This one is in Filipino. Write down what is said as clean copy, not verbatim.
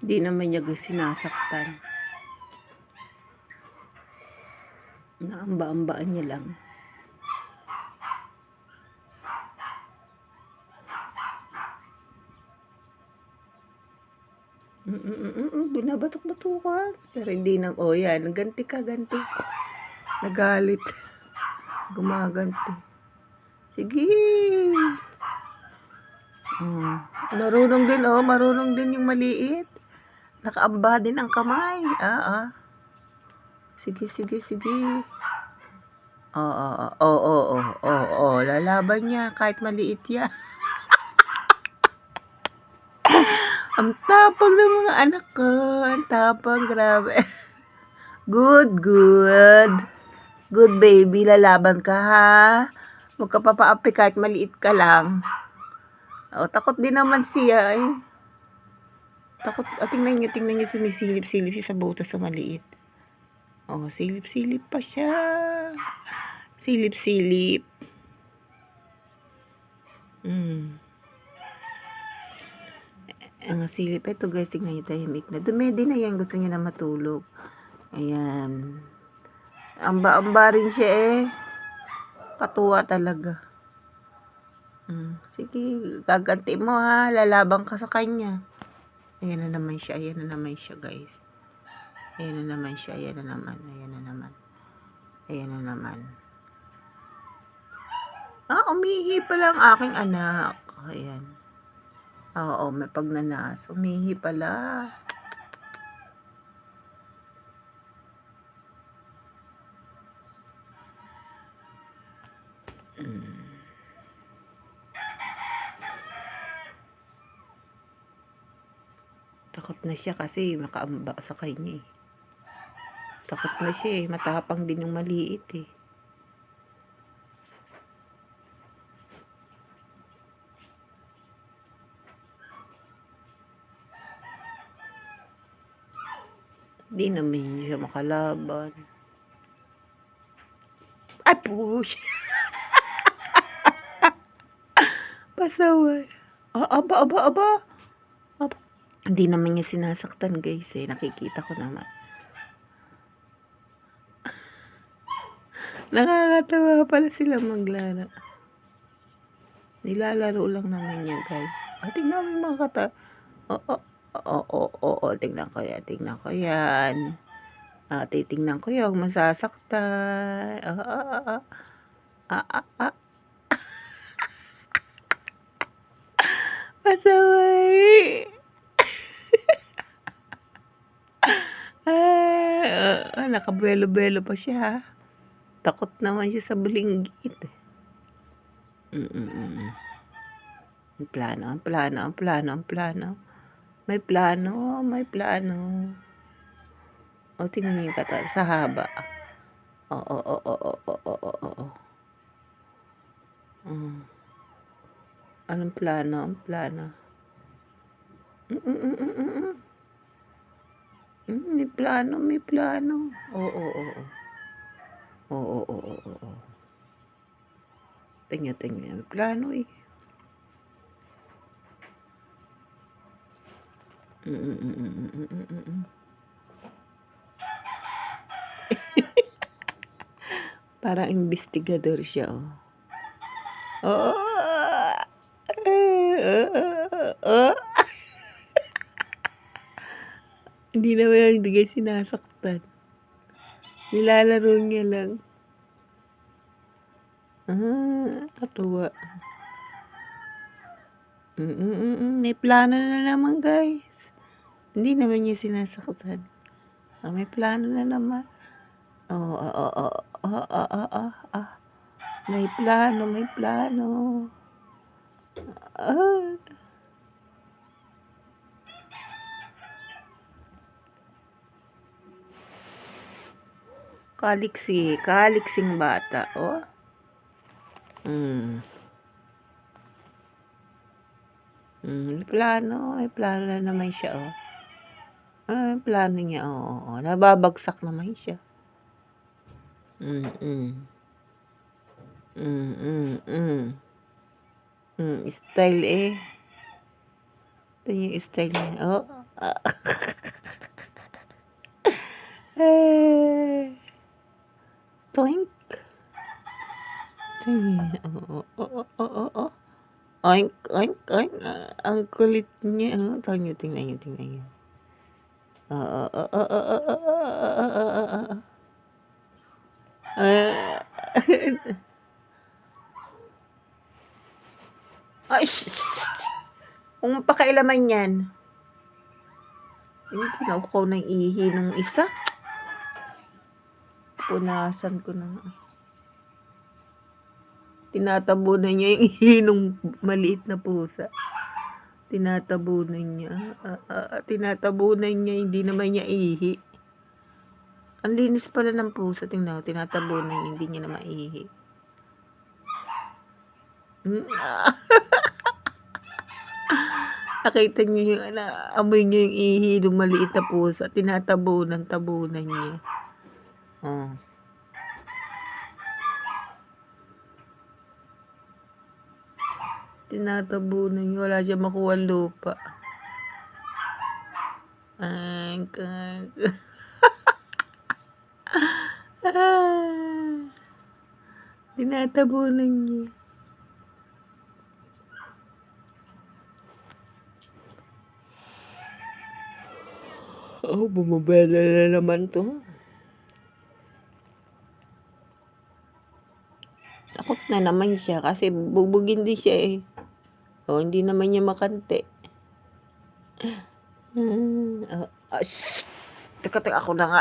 Di naman niya sinasaktan. Naamba-ambaan niya lang. Binabatok-batukan. Pero hindi na, oh yan, ganti ka, ganti. Nagalit. Gumaganti. Sige. Marunong din, oh, marunong din yung maliit. Nakaamba din ang kamay. Sige, sige, sige. Oo. Lalaban niya kahit maliit yan. Ang tapang ng mga anak ko. Ang tapang, grabe. Good. Good baby, lalaban ka ha. Huwag ka papaapi kahit maliit ka lang. Takot din naman siya eh. Takot, tingnan niya sumisilip-silip siya sa butas sa maliit. Silip-silip pa siya. Silip-silip. Ang silip. Ito guys, tingnan niyo, tahimik na. Dumedi na yan. Gusto niya na matulog. Ayan. Amba-amba rin siya eh. Katuwa talaga. Sige, gaganti mo ha. Lalabang ka sa kanya. Ayan na naman siya guys. Ayan na naman. Umihi pala ang aking anak. Ayan. Oo, may pagnanas. Umihi pala. Takot na siya kasi makaamba sa kanya eh. Takot na siya eh. Matapang din yung maliit eh. Di naman siya makalaban. Ay, push! Pasaway. Aba. Hindi naman niya sinasaktan guys eh. Nakikita ko naman. Nakakatawa pala sila maglaro. Nilalaro lang naman niya guys. Tingnan mo mga kata. Tingnan ko yan. Titingnan ko yan. Masasaktan. Pasaway. Nakabuelo-buelo pa siya. Takot naman siya sa bulinggit. Ang plano. May plano. Tingnan niyo yung kata sa haba. Anong plano? May plano. Oo. Tingnan. May plano eh. Parang investigador siya oh. Hindi naman yung guys sinasaktan. Nilalaro niya lang. Katuwa. May plano na naman guys. Hindi naman niya sinasaktan. May plano na naman. May plano. Kaliksing bata, May plano na naman siya, May plano niya, Nababagsak naman siya. Style eh. Ito yung style niya, Toink. Toink. Oh. Oink, oink, oink. Ang kulit niya. Tingnan niyo. Ay, kung pakailaman yan. Yung kinaukaw ng ihi nung isa. Punasan ko na nga. Tinatabunan niya yung ihi nung maliit na pusa. Tinatabunan niya. Hindi naman niya ihi. Ang linis pala ng pusa. Tingnan ko, tinatabunan niya, hindi niya na maihi. Nakita niyo yung amoy niyo yung ihi ng maliit na pusa. Tabunan niya. Oh. Tinatabunan niya. Wala siya makuha lupa. Tinatabunan niya. Bumabela na naman to. Takot na naman siya kasi bubugin din siya eh. Hindi naman niya makante. Teka, ako na nga.